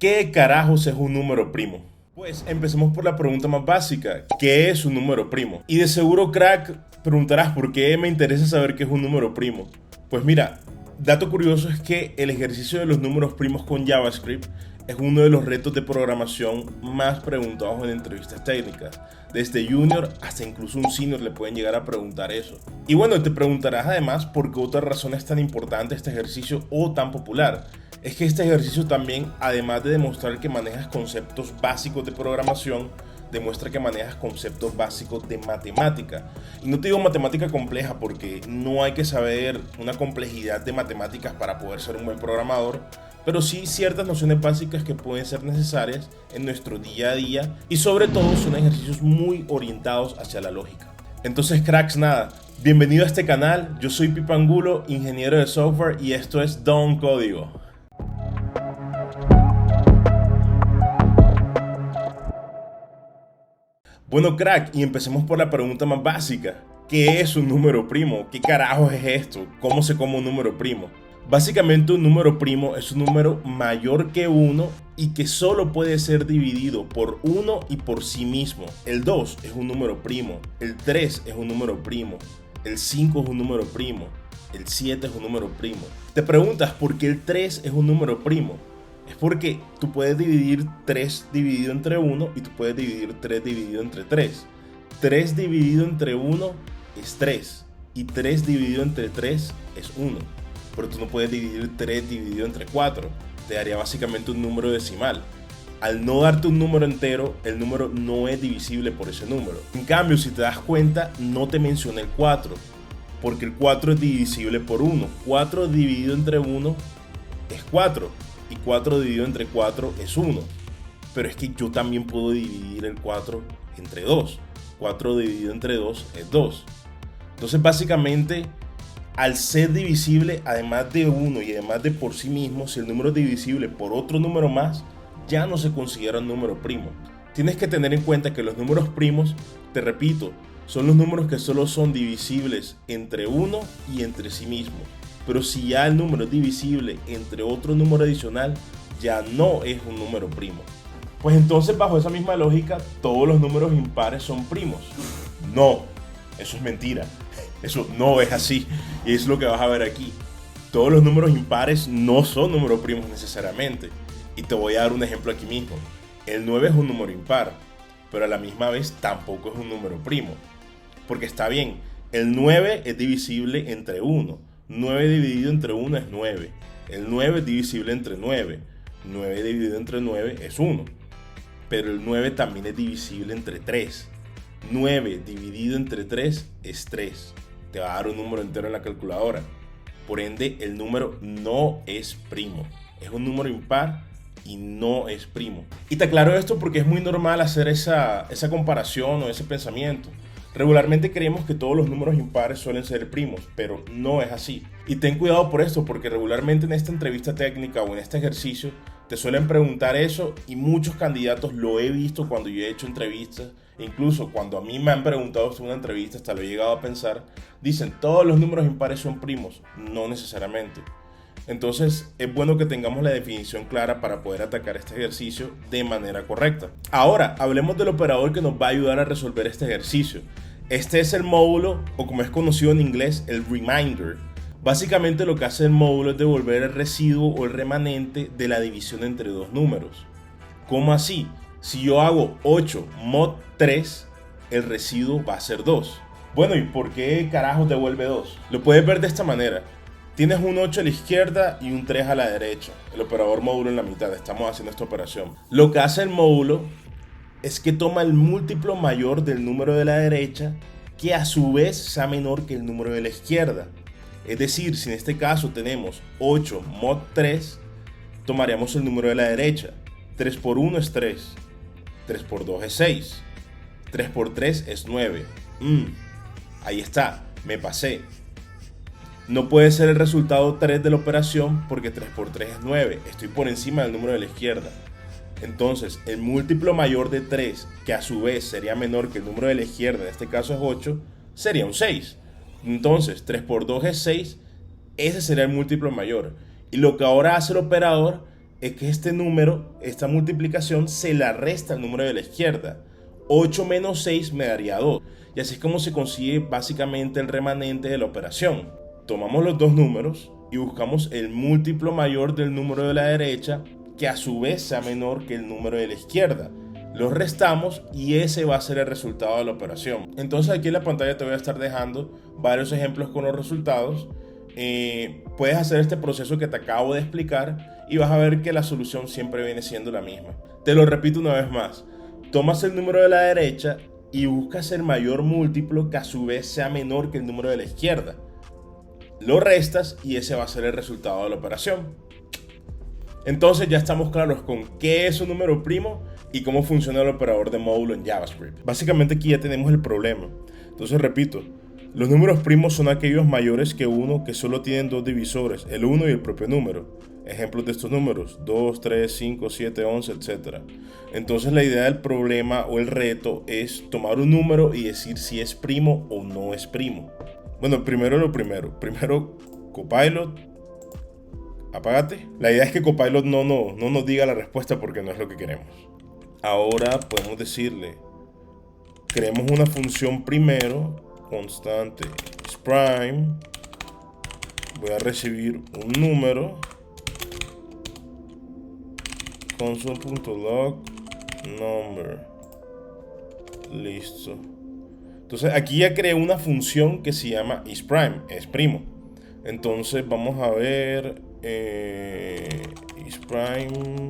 ¿Qué carajos es un número primo? Pues empecemos por la pregunta más básica. ¿Qué es un número primo? Y de seguro, crack, preguntarás por qué me interesa saber qué es un número primo. Pues mira, dato curioso es que el ejercicio de los números primos con JavaScript es uno de los retos de programación más preguntados en entrevistas técnicas. Desde junior hasta incluso un senior le pueden llegar a preguntar eso. Y bueno, te preguntarás además por qué otra razón es tan importante este ejercicio o tan popular. Es que este ejercicio también, además de demostrar que manejas conceptos básicos de programación, demuestra que manejas conceptos básicos de matemática. Y no te digo matemática compleja porque no hay que saber una complejidad de matemáticas para poder ser un buen programador, pero sí ciertas nociones básicas que pueden ser necesarias en nuestro día a día y sobre todo son ejercicios muy orientados hacia la lógica. Entonces, cracks, nada, bienvenido a este canal. Yo soy Pipa Angulo, ingeniero de software, y esto es Don Código. Bueno, crack, y empecemos por la pregunta más básica. ¿Qué es un número primo? ¿Qué carajos es esto? ¿Cómo se come un número primo? Básicamente un número primo es un número mayor que 1 y que solo puede ser dividido por 1 y por sí mismo. El 2 es un número primo, el 3 es un número primo, el 5 es un número primo, el 7 es un número primo. Te preguntas por qué el 3 es un número primo. Es porque tú puedes dividir 3 dividido entre 1 y tú puedes dividir 3 dividido entre 3. 3 dividido entre 1 es 3 y 3 dividido entre 3 es 1. Pero tú no puedes dividir 3 dividido entre 4. Te daría básicamente un número decimal. Al no darte un número entero, el número no es divisible por ese número. En cambio, si te das cuenta, no te mencioné el 4, porque el 4 es divisible por 1. 4 dividido entre 1 es 4. Y 4 dividido entre 4 es 1. Pero es que yo también puedo dividir el 4 entre 2. 4 dividido entre 2 es 2. Entonces básicamente, al ser divisible además de 1 y además de por sí mismo, si el número es divisible por otro número más, ya no se considera un número primo. Tienes que tener en cuenta que los números primos, te repito, son los números que solo son divisibles entre 1 y entre sí mismos. Pero si ya el número es divisible entre otro número adicional, ya no es un número primo. Pues entonces, bajo esa misma lógica, todos los números impares son primos. No, eso es mentira. Eso no es así. Y es lo que vas a ver aquí. Todos los números impares no son números primos necesariamente. Y te voy a dar un ejemplo aquí mismo. El 9 es un número impar, pero a la misma vez tampoco es un número primo. Porque está bien, el 9 es divisible entre 1. 9 dividido entre 1 es 9. El 9 es divisible entre 9. 9 dividido entre 9 es 1. Pero el 9 también es divisible entre 3. 9 dividido entre 3 es 3. Te va a dar un número entero en la calculadora. Por ende, el número no es primo. Es un número impar y no es primo. Y te aclaro esto porque es muy normal hacer esa comparación o ese pensamiento. Regularmente creemos que todos los números impares suelen ser primos, pero no es así. Y ten cuidado por esto, porque regularmente en esta entrevista técnica o en este ejercicio te suelen preguntar eso, y muchos candidatos lo he visto cuando yo he hecho entrevistas. Incluso cuando a mí me han preguntado sobre una entrevista, hasta lo he llegado a pensar, dicen todos los números impares son primos. No necesariamente. Entonces es bueno que tengamos la definición clara para poder atacar este ejercicio de manera correcta. Ahora hablemos del operador que nos va a ayudar a resolver este ejercicio. Este es el módulo, o como es conocido en inglés, el reminder. Básicamente lo que hace el módulo es devolver el residuo o el remanente de la división entre dos números. ¿Cómo así? Si yo hago 8 mod 3, el residuo va a ser 2. Bueno, ¿y por qué carajo devuelve 2? Lo puedes ver de esta manera. Tienes un 8 a la izquierda y un 3 a la derecha. El operador módulo en la mitad. Estamos haciendo esta operación. Lo que hace el módulo es que toma el múltiplo mayor del número de la derecha, que a su vez sea menor que el número de la izquierda. Es decir, si en este caso tenemos 8 mod 3, tomaríamos el número de la derecha. 3 por 1 es 3. 3 por 2 es 6. 3 por 3 es 9. Ahí está, me pasé. No puede ser el resultado 3 de la operación porque 3 por 3 es 9. Estoy por encima del número de la izquierda. Entonces, el múltiplo mayor de 3, que a su vez sería menor que el número de la izquierda, en este caso es 8, sería un 6. Entonces, 3 por 2 es 6. Ese sería el múltiplo mayor. Y lo que ahora hace el operador es que este número, esta multiplicación, se la resta al número de la izquierda. 8 menos 6 me daría 2. Y así es como se consigue básicamente el remanente de la operación. Tomamos los dos números y buscamos el múltiplo mayor del número de la derecha, que a su vez sea menor que el número de la izquierda. Los restamos y ese va a ser el resultado de la operación. Entonces aquí en la pantalla te voy a estar dejando varios ejemplos con los resultados. Puedes hacer este proceso que te acabo de explicar y vas a ver que la solución siempre viene siendo la misma. Te lo repito una vez más. Tomas el número de la derecha y buscas el mayor múltiplo que a su vez sea menor que el número de la izquierda. Lo restas y ese va a ser el resultado de la operación. Entonces ya estamos claros con qué es un número primo y cómo funciona el operador de módulo en JavaScript. Básicamente aquí ya tenemos el problema. Entonces repito, los números primos son aquellos mayores que 1 que solo tienen dos divisores, el 1 y el propio número. Ejemplos de estos números, 2, 3, 5, 7, 11, etc. Entonces la idea del problema o el reto es tomar un número y decir si es primo o no es primo. Bueno, primero lo primero. Primero, Copilot, apágate. La idea es que Copilot no nos diga la respuesta porque no es lo que queremos. Ahora podemos decirle, creemos una función primero, constante isPrime. Voy a recibir un número, console.log number. Listo. Entonces aquí ya creé una función que se llama isPrime, es primo. Entonces vamos a ver isPrime.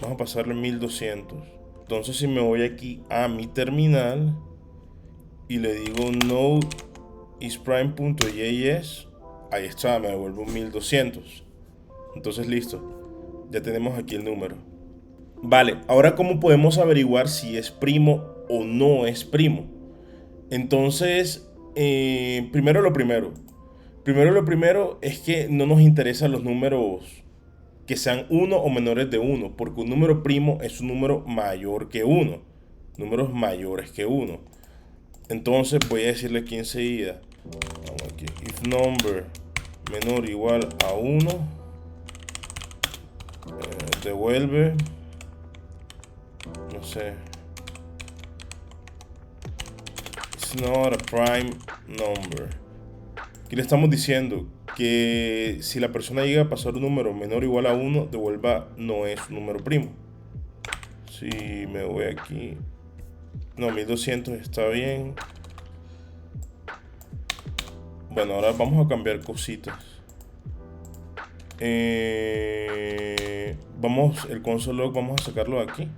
Vamos a pasarle 1200. Entonces si me voy aquí a mi terminal y le digo no isPrime.js, ahí está, me devuelve un 1200. Entonces listo, ya tenemos aquí el número. Vale, ahora ¿cómo podemos averiguar si es primo o no es primo? Entonces, primero lo primero. Primero lo primero es que no nos interesan los números que sean 1 o menores de 1, porque un número primo es un número mayor que 1. Números mayores que 1. Entonces voy a decirle aquí enseguida, aquí, if number menor o igual a 1, devuelve, no sé, it's not a prime number. Aquí le estamos diciendo que si la persona llega a pasar un número menor o igual a 1, devuelva no es un número primo. Si me voy aquí, no, 1200 está bien. Bueno, ahora vamos a cambiar cositas. El console log vamos a sacarlo de aquí.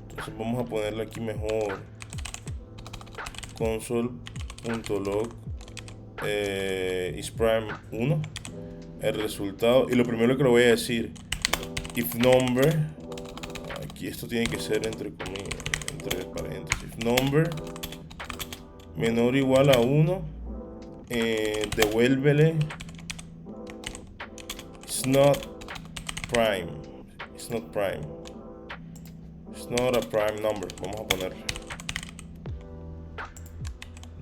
Entonces vamos a ponerle aquí mejor console.log isPrime 1, el resultado. Y lo primero que le voy a decir, if number, aquí esto tiene que ser entre paréntesis, if number menor o igual a 1, devuélvele it's not prime, it's not prime, it's not a prime number. Vamos a ponerle.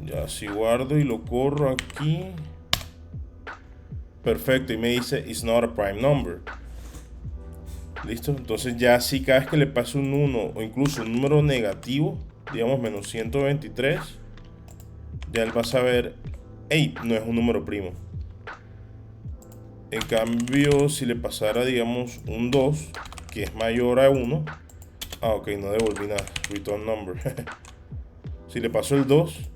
Ya, si guardo y lo corro aquí, perfecto, y me dice it's not a prime number. Listo, entonces ya si cada vez que le pase un 1 o incluso un número negativo, digamos menos 123, ya él va a saber, hey, no es un número primo. En cambio, si le pasara, digamos, un 2, que es mayor a 1, ok, no devolví nada, return number. Si le paso el 2,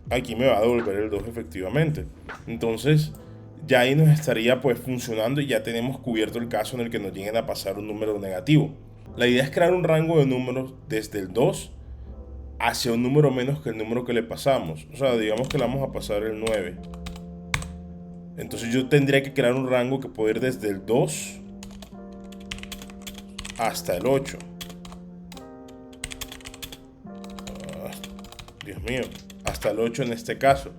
aquí me va a devolver el 2 efectivamente. Entonces ya ahí nos estaría pues funcionando y ya tenemos cubierto el caso en el que nos lleguen a pasar un número negativo. La idea es crear un rango de números desde el 2 hacia un número menos que el número que le pasamos. O sea, digamos que le vamos a pasar el 9. Entonces yo tendría que crear un rango que puede ir desde el 2 hasta el 8. Dios mío, hasta el 8 en este caso.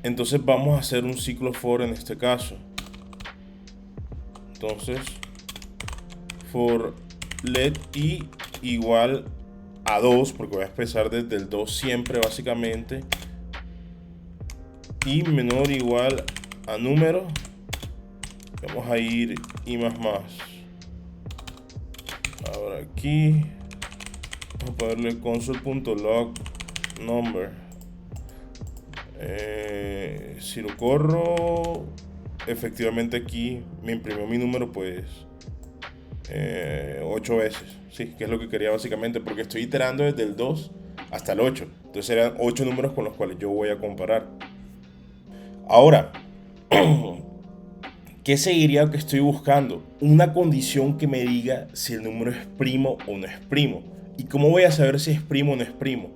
Entonces vamos a hacer un ciclo for en este caso. Entonces for let i igual a 2, porque voy a empezar desde el 2 siempre básicamente, y menor o igual a número. Vamos a ir y más. Ahora aquí vamos a ponerle console.log number. Si lo corro, efectivamente aquí me imprimió mi número pues 8 veces. Sí, que es lo que quería básicamente, porque estoy iterando desde el 2 hasta el 8. Entonces serán 8 números con los cuales yo voy a comparar. Ahora, ¿qué seguiría que estoy buscando? Una condición que me diga si el número es primo o no es primo. ¿Y cómo voy a saber si es primo o no es primo?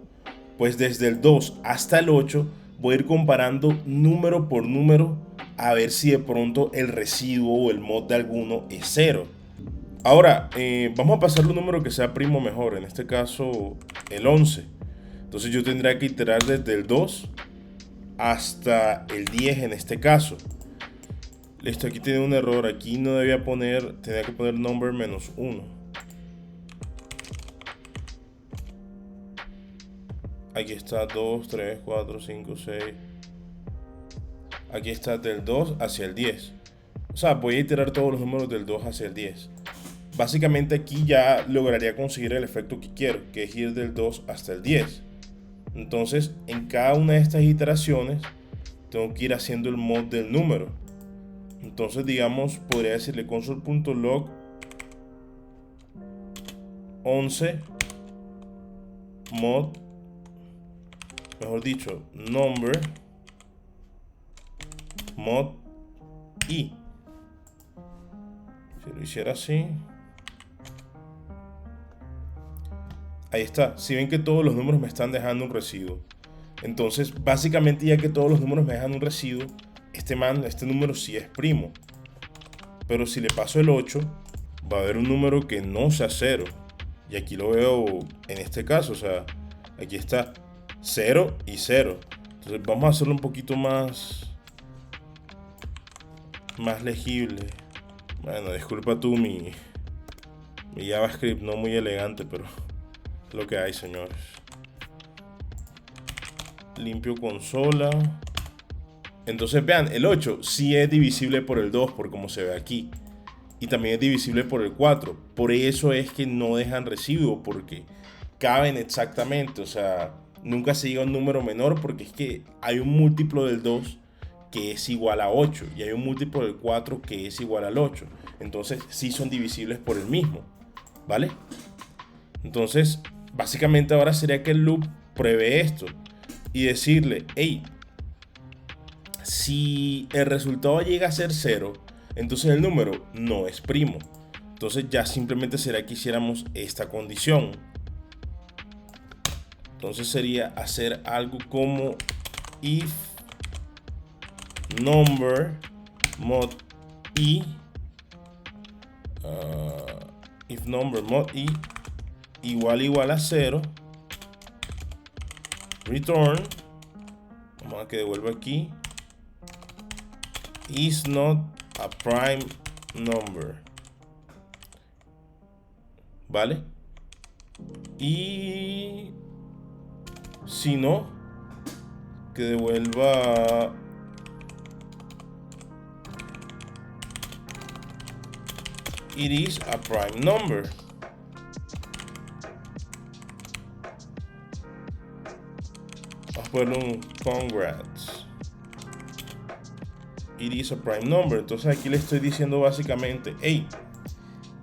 Pues desde el 2 hasta el 8 voy a ir comparando número por número a ver si de pronto el residuo o el mod de alguno es 0. Ahora, vamos a pasarle un número que sea primo mejor, en este caso el 11. Entonces yo tendría que iterar desde el 2 hasta el 10 en este caso. Listo, aquí tiene un error, aquí no debía poner, tenía que poner number menos 1. Aquí está 2, 3, 4, 5, 6. Aquí está del 2 hacia el 10. O sea, voy a iterar todos los números del 2 hacia el 10. Básicamente aquí ya lograría conseguir el efecto que quiero, que es ir del 2 hasta el 10. Entonces, en cada una de estas iteraciones, tengo que ir haciendo el mod del número. Entonces, digamos, podría decirle console.log 11 mod, mejor dicho, number mod i. Si lo hiciera así, ahí está. Si ven que todos los números me están dejando un residuo, entonces básicamente ya que todos los números me dejan un residuo, este número sí es primo. Pero si le paso el 8, va a haber un número que no sea 0. Y aquí lo veo en este caso, o sea, aquí está 0 y 0. Entonces vamos a hacerlo un poquito más legible. Bueno, disculpa tú mi JavaScript no muy elegante, pero es lo que hay, señores. Limpio consola. Entonces vean, el 8 sí es divisible por el 2, por como se ve aquí. Y también es divisible por el 4. Por eso es que no dejan residuo, porque caben exactamente. O sea, nunca se llega a un número menor, porque es que hay un múltiplo del 2 que es igual a 8. Y hay un múltiplo del 4 que es igual al 8. Entonces sí son divisibles por el mismo, ¿vale? Entonces, básicamente ahora sería que el loop pruebe esto y decirle, hey, si el resultado llega a ser 0, entonces el número no es primo. Entonces ya simplemente será que hiciéramos esta condición. Entonces sería hacer algo como if number mod i, if number mod i igual a 0, return, vamos a que devuelva aquí, is not a prime number, ¿vale? Y si no, que devuelva it is a prime number. Vamos a ponerle un congrats. It is a prime number. Entonces aquí le estoy diciendo básicamente, hey,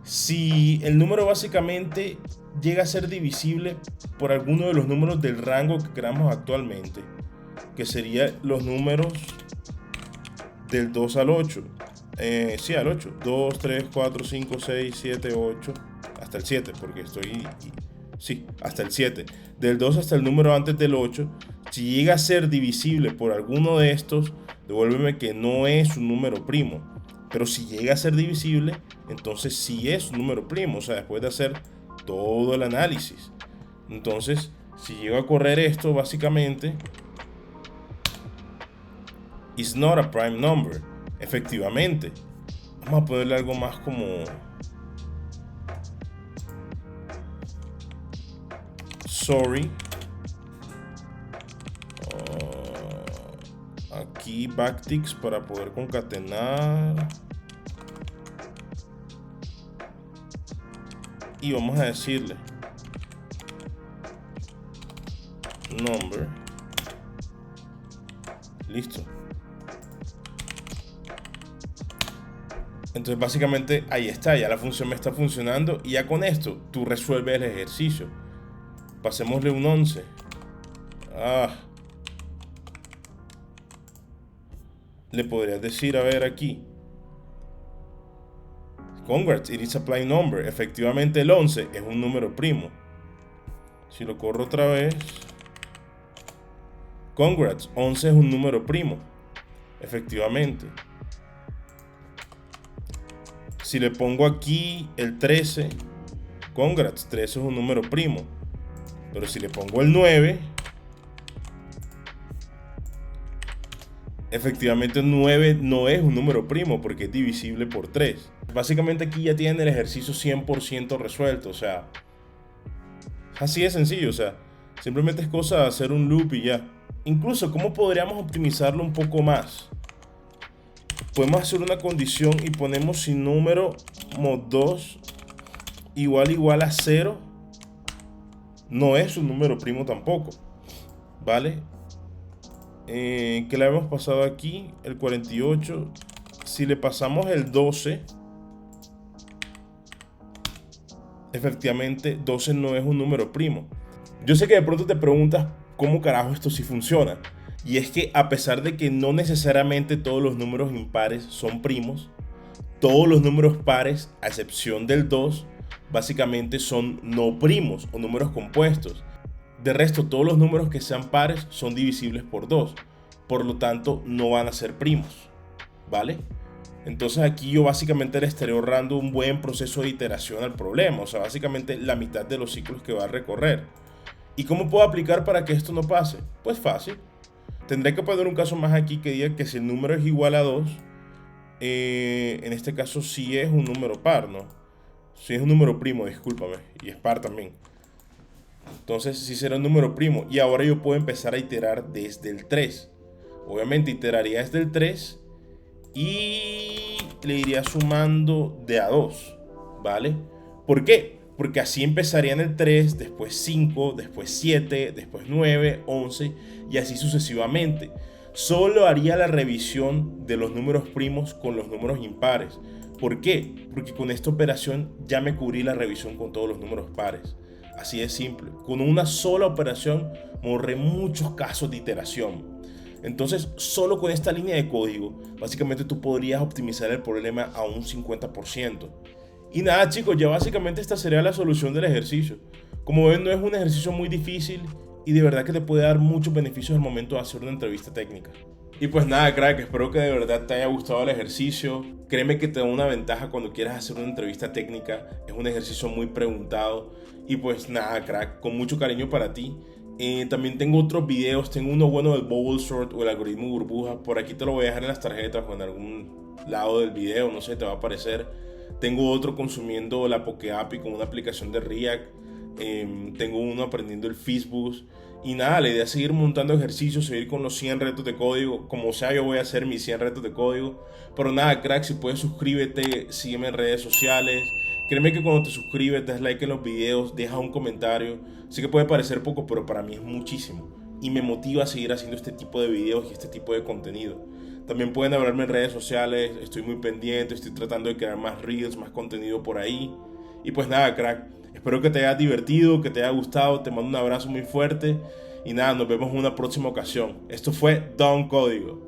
si el número básicamente llega a ser divisible por alguno de los números del rango que queramos actualmente, que sería los números del 2 al 8. Sí, al 8. 2, 3, 4, 5, 6, 7, 8. Hasta el 7, porque estoy... Sí, hasta el 7. Del 2 hasta el número antes del 8. Si llega a ser divisible por alguno de estos, devuélveme que no es un número primo. Pero si llega a ser divisible, entonces sí es un número primo. O sea, después de hacer todo el análisis. Entonces, si llego a correr esto, básicamente, is not a prime number. Efectivamente. Vamos a ponerle algo más como sorry. Aquí backticks para poder concatenar. Y vamos a decirle number. Listo. Entonces básicamente ahí está, ya la función me está funcionando. Y ya con esto tú resuelves el ejercicio. Pasémosle un 11. Le podrías decir, a ver aquí, congrats, it is a prime number. Efectivamente el 11 es un número primo. Si lo corro otra vez, congrats, 11 es un número primo. Efectivamente. Si le pongo aquí el 13, congrats, 13 es un número primo. Pero si le pongo el 9, efectivamente 9 no es un número primo porque es divisible por 3. Básicamente aquí ya tienen el ejercicio 100% resuelto. O sea, así de sencillo. O sea, simplemente es cosa de hacer un loop y ya. Incluso, ¿cómo podríamos optimizarlo un poco más? Podemos hacer una condición y ponemos si número mod2 igual a 0 no es un número primo tampoco, ¿vale? Que le hemos pasado aquí el 48. Si le pasamos el 12, efectivamente 12 no es un número primo. Yo sé que de pronto te preguntas cómo carajo esto sí funciona. Y es que a pesar de que no necesariamente todos los números impares son primos, todos los números pares, a excepción del 2, básicamente son no primos o números compuestos. De resto, todos los números que sean pares son divisibles por 2. Por lo tanto, no van a ser primos, ¿vale? Entonces aquí yo básicamente le estaré ahorrando un buen proceso de iteración al problema. O sea, básicamente la mitad de los ciclos que va a recorrer. ¿Y cómo puedo aplicar para que esto no pase? Pues fácil. Tendré que poner un caso más aquí que diga que si el número es igual a 2, en este caso sí es un número par, ¿no? Sí es un número primo, discúlpame, y es par también. Entonces sí será un número primo. Y ahora yo puedo empezar a iterar desde el 3. Obviamente iteraría desde el 3 y le iría sumando de a 2, ¿vale? ¿Por qué? Porque así empezaría en el 3, después 5, después 7, después 9, 11 y así sucesivamente. Solo haría la revisión de los números primos con los números impares. ¿Por qué? Porque con esta operación ya me cubrí la revisión con todos los números pares. Así de simple. Con una sola operación me ahorré muchos casos de iteración. Entonces, solo con esta línea de código, básicamente tú podrías optimizar el problema a un 50%. Y nada, chicos, ya básicamente esta sería la solución del ejercicio. Como ven, no es un ejercicio muy difícil y de verdad que te puede dar muchos beneficios al momento de hacer una entrevista técnica. Y pues nada, crack, espero que de verdad te haya gustado el ejercicio. Créeme que te da una ventaja cuando quieras hacer una entrevista técnica. Es un ejercicio muy preguntado. Y pues nada, crack, con mucho cariño para ti. También tengo otros videos. Tengo uno bueno del bubble sort o el algoritmo burbuja. Por aquí te lo voy a dejar en las tarjetas o en algún lado del video. No sé, te va a aparecer. Tengo otro consumiendo la Poké API con una aplicación de React. Tengo uno aprendiendo el Fizzboost. Y nada, la idea es seguir montando ejercicios, seguir con los 100 retos de código. Como sea, yo voy a hacer mis 100 retos de código. Pero nada, crack, si puedes suscríbete, sígueme en redes sociales. Créeme que cuando te suscribes, das like en los videos, deja un comentario. Sé que puede parecer poco, pero para mí es muchísimo. Y me motiva a seguir haciendo este tipo de videos y este tipo de contenido. También pueden hablarme en redes sociales, estoy muy pendiente, estoy tratando de crear más reels, más contenido por ahí. Y pues nada, crack, espero que te haya divertido, que te haya gustado, te mando un abrazo muy fuerte. Y nada, nos vemos en una próxima ocasión. Esto fue Don Código.